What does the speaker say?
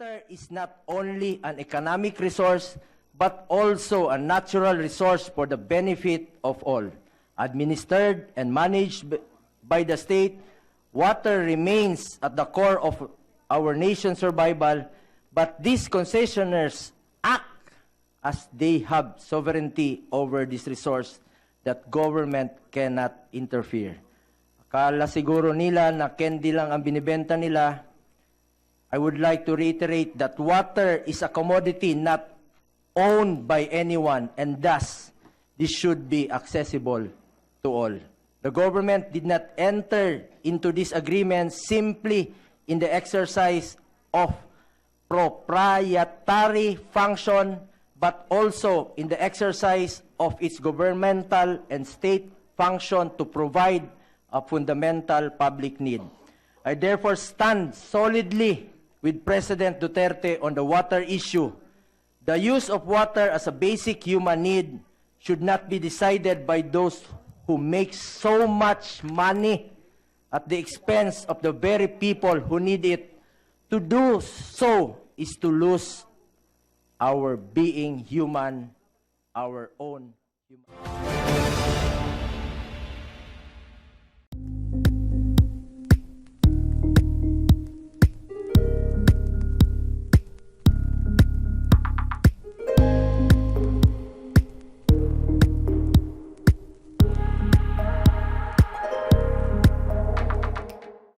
water is not only an economic resource, but also a natural resource for the benefit of all. Administered and managed by the state, water remains at the core of our nation's survival, but these concessionaires act as they have sovereignty over this resource that government cannot interfere. Akala siguro nila na candy lang ang binibenta nila. I would like to reiterate that water is a commodity not owned by anyone, and thus this should be accessible to all. The government did not enter into this agreement simply in the exercise of proprietary function, but also in the exercise of its governmental and state function to provide a fundamental public need. I therefore stand solidly with President Duterte on the water issue. The use of water as a basic human need should not be decided by those who make so much money at the expense of the very people who need it. To do so is to lose our being human, our own human.